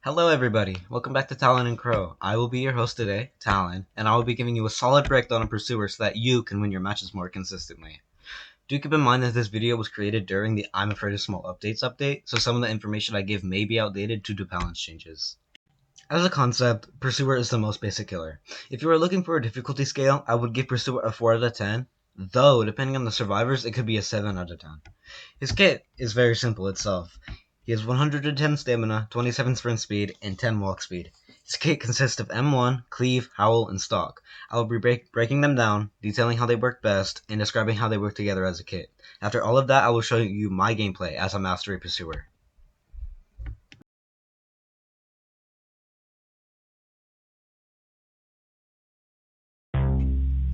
Hello everybody, welcome back to Talon and Crow. I will be your host today, Talon, and I will be giving you a solid breakdown on Pursuer so that you can win your matches more consistently. Do keep in mind that this video was created during the I'm Afraid of Small Updates update, so some of the information I give may be outdated due to balance changes. As a concept, Pursuer is the most basic killer. If you are looking for a difficulty scale, I would give Pursuer a 4 out of 10, though depending on the survivors, it could be a 7 out of 10. His kit is very simple itself. He has 110 stamina, 27 sprint speed, and 10 walk speed. His kit consists of M1, Cleave, Howl, and Stalk. I will be breaking them down, detailing how they work best, and describing how they work together as a kit. After all of that, I will show you my gameplay as a Mastery Pursuer.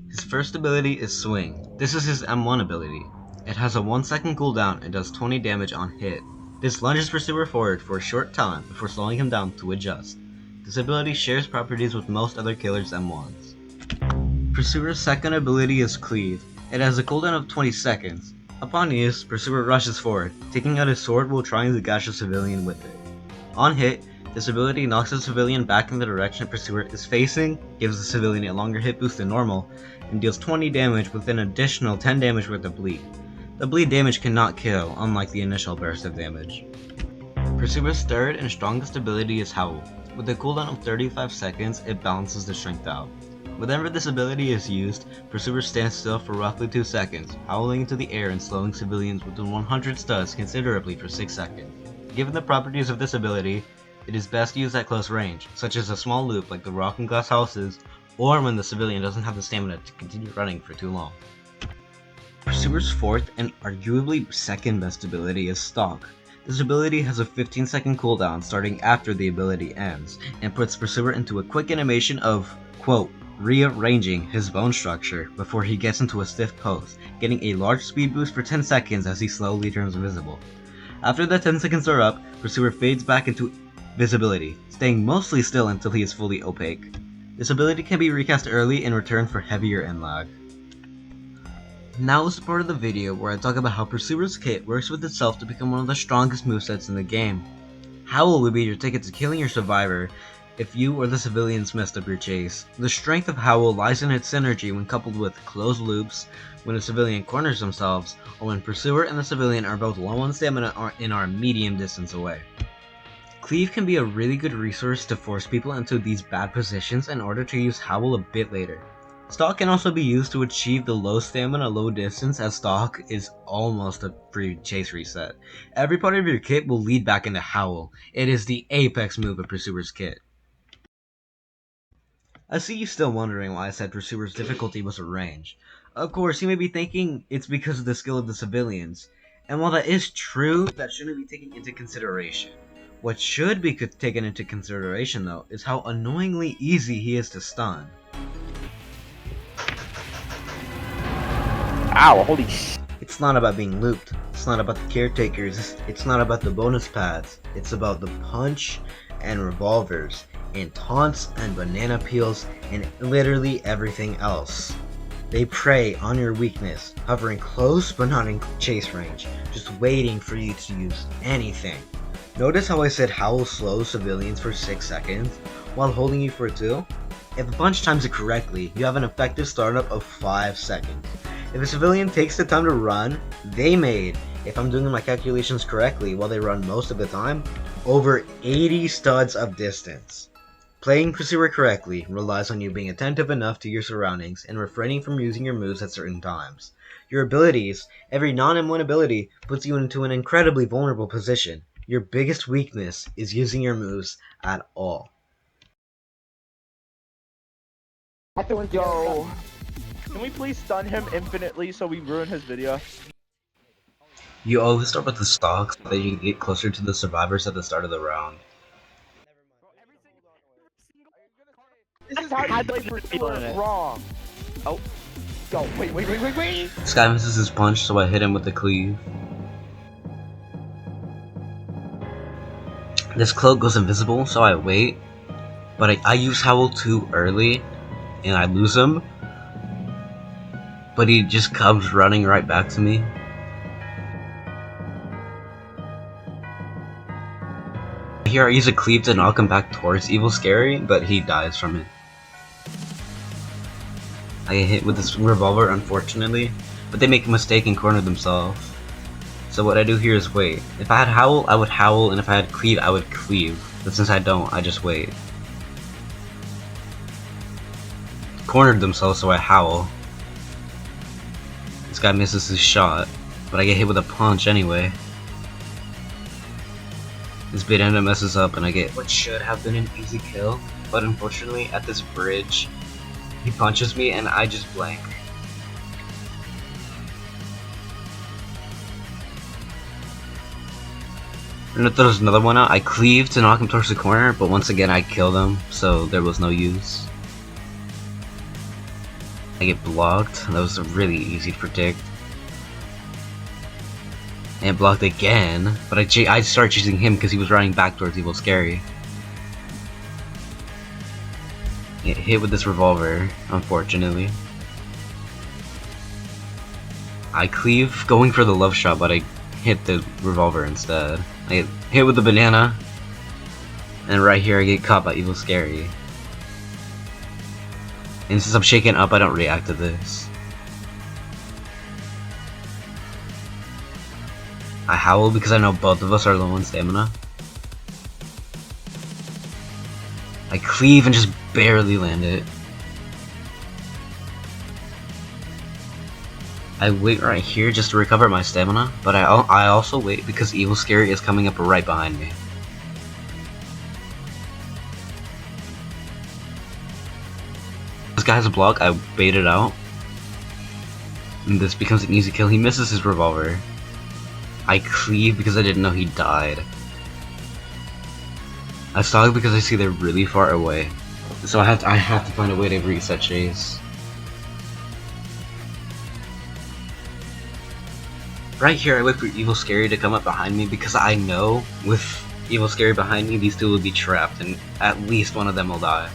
His first ability is Swing. This is his M1 ability. It has a 1-second cooldown and does 20 damage on hit. This lunges Pursuer forward for a short time before slowing him down to adjust. This ability shares properties with most other killers' M1s. Pursuer's second ability is Cleave. It has a cooldown of 20 seconds. Upon use, Pursuer rushes forward, taking out his sword while trying to gash a civilian with it. On hit, this ability knocks the civilian back in the direction Pursuer is facing, gives the civilian a longer hit boost than normal, and deals 20 damage with an additional 10 damage worth of bleed. The bleed damage cannot kill, unlike the initial burst of damage. Pursuer's third and strongest ability is Howl. With a cooldown of 35 seconds, it balances the strength out. Whenever this ability is used, Pursuer stands still for roughly 2 seconds, howling into the air and slowing civilians within 100 studs considerably for 6 seconds. Given the properties of this ability, it is best used at close range, such as a small loop like the rock and glass houses, or when the civilian doesn't have the stamina to continue running for too long. Pursuer's fourth and arguably second best ability is Stalk. This ability has a 15-second cooldown starting after the ability ends, and puts Pursuer into a quick animation of, quote, rearranging his bone structure before he gets into a stiff pose, getting a large speed boost for 10 seconds as he slowly turns invisible. After the 10 seconds are up, Pursuer fades back into visibility, staying mostly still until he is fully opaque. This ability can be recast early in return for heavier end lag. Now is the part of the video where I talk about how Pursuer's kit works with itself to become one of the strongest movesets in the game. Howl will be your ticket to killing your survivor if you or the civilians messed up your chase. The strength of Howl lies in its synergy when coupled with closed loops, when a civilian corners themselves, or when Pursuer and the civilian are both low on stamina and are medium distance away. Cleave can be a really good resource to force people into these bad positions in order to use Howl a bit later. Stalk can also be used to achieve the low stamina, low distance, as Stalk is almost a free chase reset. Every part of your kit will lead back into Howl. It is the apex move of Pursuer's kit. I see you still wondering why I said Pursuer's difficulty was a range. Of course, you may be thinking it's because of the skill of the civilians. And while that is true, that shouldn't be taken into consideration. What should be taken into consideration, though, is how annoyingly easy he is to stun. Ow, holy sh... It's not about being looped, it's not about the caretakers, it's not about the bonus pads, it's about the punch and revolvers, and taunts and banana peels, and literally everything else. They prey on your weakness, hovering close but not in chase range, just waiting for you to use anything. Notice how I said Howl slows civilians for 6 seconds, while holding you for 2? If a punch times it correctly, you have an effective startup of 5 seconds. If a civilian takes the time to run, they made, if I'm doing my calculations correctly while they run most of the time, over 80 studs of distance. Playing Pursuer correctly relies on you being attentive enough to your surroundings and refraining from using your moves at certain times. Your abilities, every non-M1 ability, puts you into an incredibly vulnerable position. Your biggest weakness is using your moves at all. Yo, can we please stun him infinitely so we ruin his video? You always start with the stalks so that you can get closer to the survivors at the start of the round. This is how you play Pursuer wrong. Oh. Go, wait. This guy misses his punch, so I hit him with the cleave. This cloak goes invisible, so I wait, but I use Howl too early, and I lose him. But he just comes running right back to me. here I use a cleave to knock him back towards Evil Scary, but he dies from it. I get hit with this revolver, unfortunately, but they make a mistake and corner themselves. So what I do here is wait. If I had Howl, I would Howl, and if I had Cleave, I would Cleave. But since I don't, I just wait. Cornered themselves, so I Howl. This guy misses his shot, but I get hit with a punch anyway. This bandana messes up, and I get what should have been an easy kill, but unfortunately, at this bridge, he punches me, and I just blank. And if there's another one out, I cleave to knock him towards the corner, but once again I kill them, so there was no use. I get blocked. That was really easy to predict. And blocked again, but I start chasing him because he was running back towards Evil Scary. Get hit with this revolver, unfortunately. I cleave, going for the love shot, but I hit the revolver instead. I get hit with the banana, and right here I get caught by Evil Scary. And since I'm shaken up, I don't react to this. I Howl because I know both of us are low on stamina. I cleave and just barely land it. I wait right here just to recover my stamina, but I also wait because Evil Scary is coming up right behind me. This guy has a block, I bait it out. And this becomes an easy kill. He misses his revolver. I cleave because I didn't know he died. I stalk because I see they're really far away. So I have to find a way to reset chase. Right here I wait for Evil Scary to come up behind me because I know with Evil Scary behind me these two will be trapped and at least one of them will die.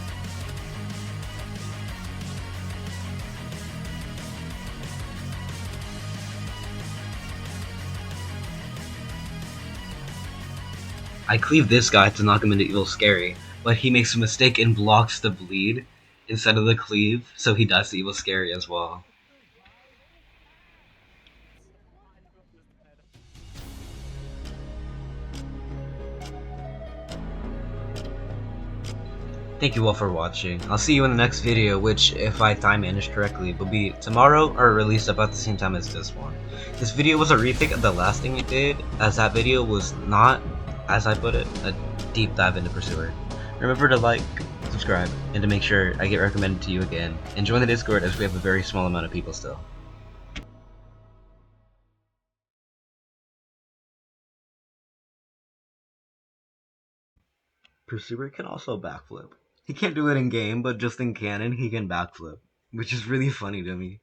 I cleave this guy to knock him into Evil Scary, but he makes a mistake and blocks the bleed instead of the cleave, so he dies to Evil Scary as well. Thank you all for watching. I'll see you in the next video, which, if I time manage correctly, will be tomorrow or released about the same time as this one. This video was a retake of the last thing I did, as that video was not, as I put it, a deep dive into Pursuer. Remember to like, subscribe, and to make sure I get recommended to you again. And join the Discord as we have a very small amount of people still. Pursuer can also backflip. He can't do it in game, but just in canon he can backflip, which is really funny to me.